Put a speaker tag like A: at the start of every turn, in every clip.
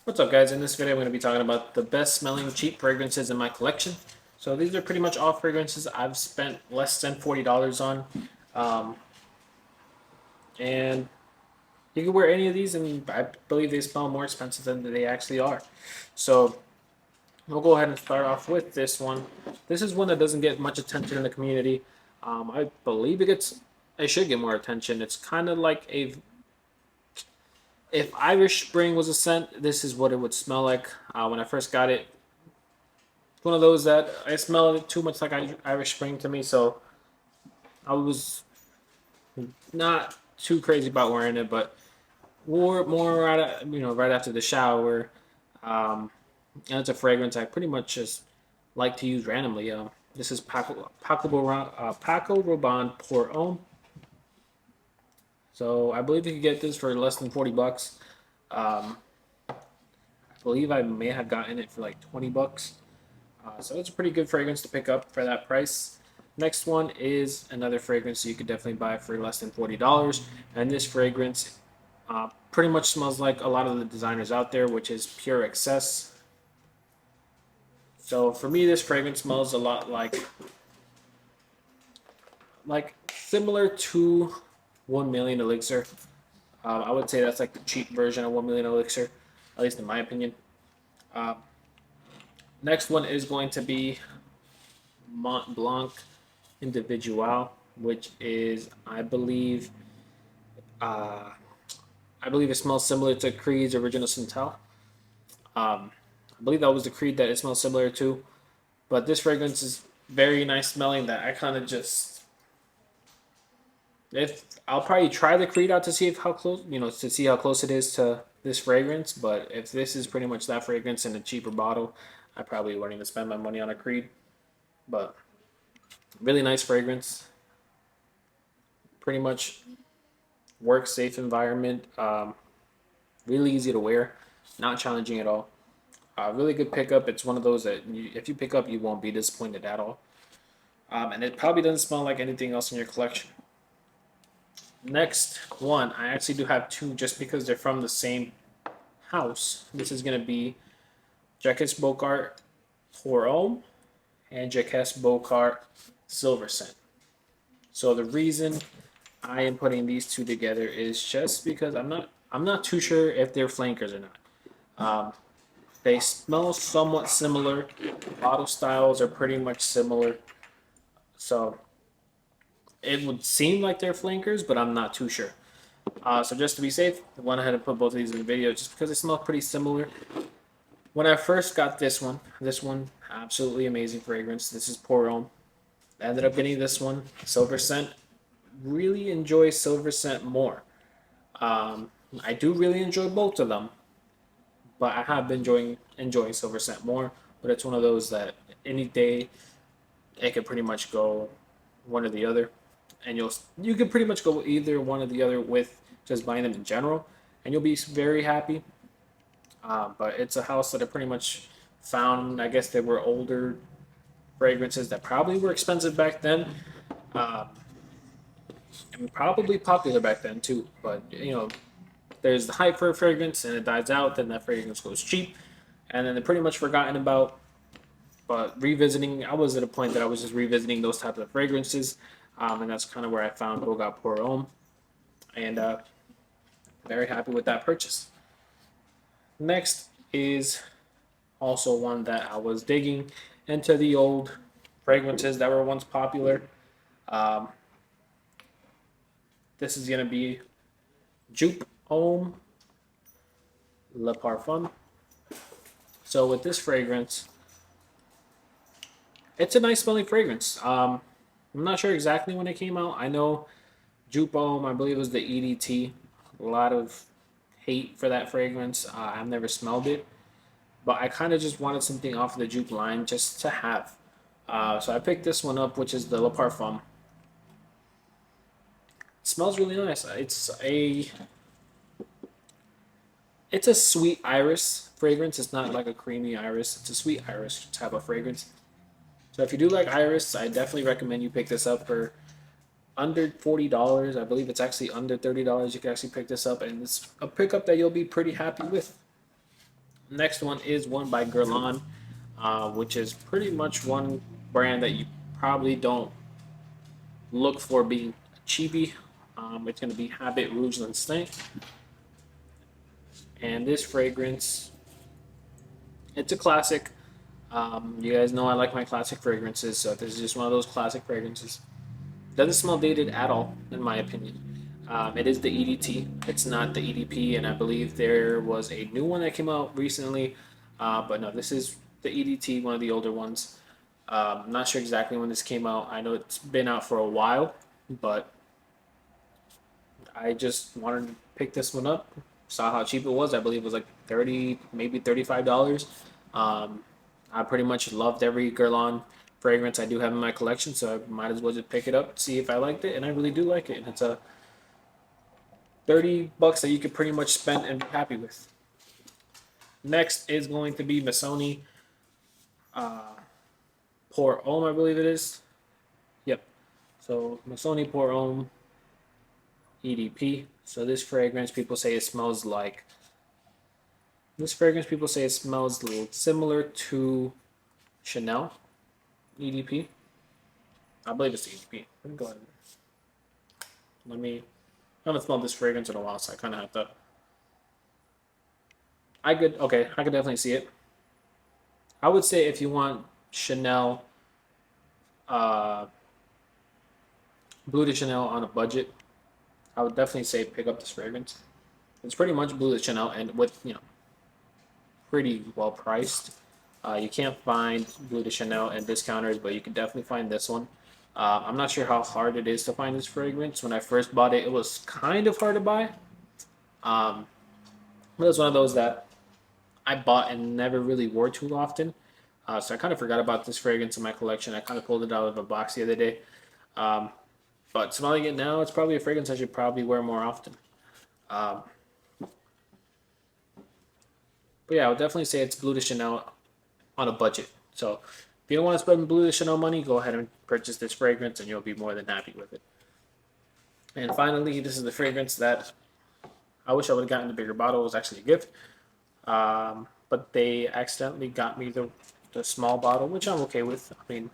A: What's up, guys? In this video, I'm going to be talking about the best smelling cheap fragrances in my collection. So these are pretty much all fragrances I've spent less than $40 on. Um, and you can wear any of these, and I believe they smell more expensive than they actually are. So we'll go ahead and start off with this one. This is one that doesn't get much attention in the community. I believe it should get more attention. It's kind of like if Irish Spring was a scent, this is what it would smell like. When I first got it, one of those that I smell it too much like Irish Spring to me, so I was not too crazy about wearing it, but wore it more right after the shower. Um, and it's a fragrance I pretty much just like to use randomly. This is Paco Rabanne Pour Homme. So I believe you could get this for less than $40. I believe I may have gotten it for like $20. So it's a pretty good fragrance to pick up for that price. Next one is another fragrance you could definitely buy for less than $40. And this fragrance pretty much smells like a lot of the designers out there, which is Pure Excess. So for me, this fragrance smells a lot like similar to 1 Million Elixir. I would say that's like the cheap version of 1 Million Elixir, at least in my opinion. Uh, Next one is going to be Mont Blanc Individual, which is, uh, I believe it smells similar to Creed's Original Santal. I believe that was the Creed that it smells similar to, but this fragrance is very nice smelling. That I kind of just, if I'll probably try the Creed out to see if how close, to see how close it is to this fragrance. But if this is pretty much that fragrance in a cheaper bottle, I probably wouldn't even spend my money on a Creed. But really nice fragrance. Pretty much work safe environment. Really easy to wear, not challenging at all. Really good pickup. It's one of those that if you pick up, you won't be disappointed at all. And it probably doesn't smell like anything else in your collection. Next one, I actually do have two just because they're from the same house. This is going to be Jacques Bocart Pour Homme and Jacques Bocart Silver Scent. So the reason I am putting these two together is just because I'm not too sure if they're flankers or not. Um, they smell somewhat similar. Bottle styles are pretty much similar. So it would seem like they're flankers, but I'm not too sure. So just to be safe, I went ahead and put both of these in the video just because they smell pretty similar. When I first got this one, absolutely amazing fragrance. This is Pour Homme. I ended up getting this one, Silver Scent. Really enjoy Silver Scent more. I do really enjoy both of them, but I have been enjoying Silver Scent more. But it's one of those that any day it could pretty much go one or the other, and you can pretty much go either one or the other with just buying them in general, and you'll be very happy. But it's a house that I pretty much found. I guess they were older fragrances that probably were expensive back then, um, and probably popular back then too. But there's the hype for a fragrance, and it dies out. Then that fragrance goes cheap, and then they're pretty much forgotten about. But revisiting, I was at a point that I was just revisiting those types of fragrances, and that's kind of where I found Bogart Pour Homme, and very happy with that purchase. Next is also one that I was digging into the old fragrances that were once popular. Um, this is going to be Jupe Homme Le Parfum. So with this fragrance, it's a nice smelling fragrance. I'm not sure exactly when it came out. I know Jupe Homme, I believe it was the EDT. A lot of hate for that fragrance. I've never smelled it, but I kind of just wanted something off of the Jupe line just to have. So I picked this one up, which is the Le Parfum. It smells really nice. It's a sweet iris fragrance. It's not like a creamy iris. It's a sweet iris type of fragrance. So if you do like iris, I definitely recommend you pick this up for under $40. I believe it's actually under $30. You can actually pick this up, and it's a pickup that you'll be pretty happy with. Next one is one by Guerlain, which is pretty much one brand that you probably don't look for being cheapy. It's going to be Habit Rouge L'Instinct. And this fragrance, it's a classic. You guys know I like my classic fragrances, so this is just one of those classic fragrances. Doesn't smell dated at all, in my opinion. It is the EDT. It's not the EDP, and I believe there was a new one that came out recently. But no, this is the EDT, one of the older ones. I'm not sure exactly when this came out. I know it's been out for a while, but I just wanted to pick this one up. Saw how cheap it was. I believe it was like 30, maybe $35. I pretty much loved every Guerlain fragrance I do have in my collection, so I might as well just pick it up, see if I liked it, and I really do like it. And it's a $30 that you could pretty much spend and be happy with. Next is going to be Missoni Pour Homme, I believe it is. Yep. So Missoni Pour Homme EDP. So this fragrance, people say it smells like. This fragrance, people say it smells a little similar to Chanel EDP. I believe it's EDP. Let me go ahead. I haven't smelled this fragrance in a while, so I kind of have to. I could definitely see it. I would say if you want Chanel, Bleu de Chanel on a budget, I would definitely say pick up this fragrance. It's pretty much Bleu de Chanel, and with pretty well priced. You can't find Bleu de Chanel in discounters, but you can definitely find this one. I'm not sure how hard it is to find this fragrance. When I first bought it, it was kind of hard to buy. But it was one of those that I bought and never really wore too often. So I kind of forgot about this fragrance in my collection. I kind of pulled it out of a box the other day. But smelling it now, it's probably a fragrance I should probably wear more often. But yeah, I would definitely say it's Bleu de Chanel on a budget. So if you don't want to spend Bleu de Chanel money, go ahead and purchase this fragrance and you'll be more than happy with it. And finally, this is the fragrance that I wish I would have gotten the bigger bottle. It was actually a gift. But they accidentally got me the small bottle, which I'm okay with. I mean,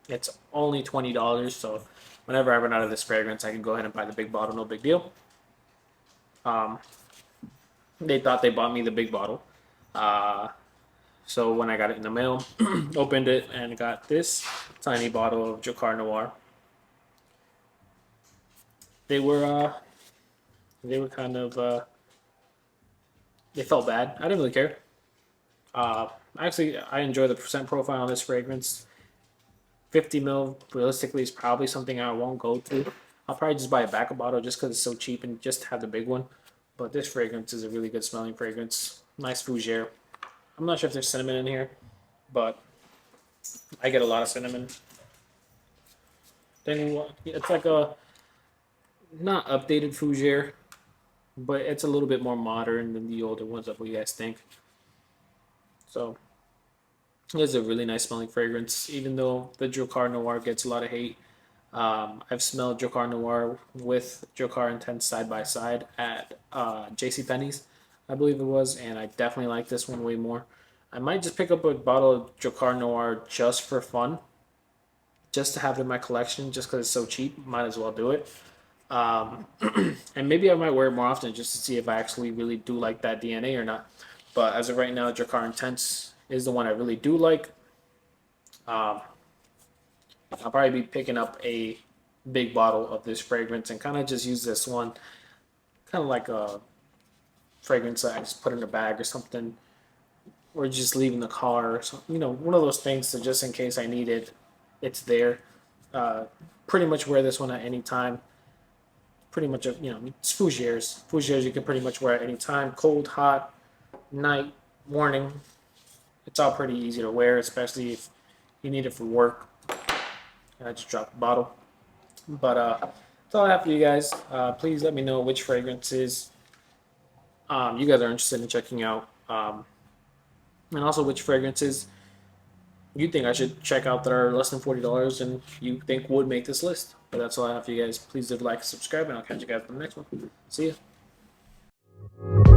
A: it's only $20, so whenever I run out of this fragrance, I can go ahead and buy the big bottle, no big deal. They thought they bought me the big bottle. So when I got it in the mail, opened it and got this tiny bottle of Jacquard Noir. They were kind of, they felt bad. I didn't really care. Actually, I enjoy the percent profile on this fragrance. 50 mil, realistically, is probably something I won't go through. I'll probably just buy a backup bottle just because it's so cheap and just have the big one. But this fragrance is a really good smelling fragrance. Nice Fougere. I'm not sure if there's cinnamon in here, but I get a lot of cinnamon. Then it's like a not updated Fougere, but it's a little bit more modern than the older ones. What do you guys think? So it's a really nice smelling fragrance, even though the Jacquard Noir gets a lot of hate. I've smelled Jacquard Noir with Jacquard Intense side by side at JCPenney's, I believe it was, and I definitely like this one way more. I might just pick up a bottle of Jacquard Noir just for fun, just to have it in my collection, just because it's so cheap. Might as well do it. And maybe I might wear it more often just to see if I actually really do like that DNA or not. But as of right now, Jacquard Intense is the one I really do like. I'll probably be picking up a big bottle of this fragrance and kind of just use this one, kind of like a fragrance that I just put in a bag or something, or just leave in the car or something. One of those things, so just in case I need it, it's there. Pretty much wear this one at any time. Pretty much, it's Fougere's. Fougere's you can pretty much wear at any time. Cold, hot, night, morning. It's all pretty easy to wear, especially if you need it for work. I just dropped the bottle. But that's all I have for you guys. Please let me know which fragrances you guys are interested in checking out. And also which fragrances you think I should check out that are less than $40 and you think would make this list. But that's all I have for you guys. Please leave a like and subscribe, and I'll catch you guys on the next one. See ya.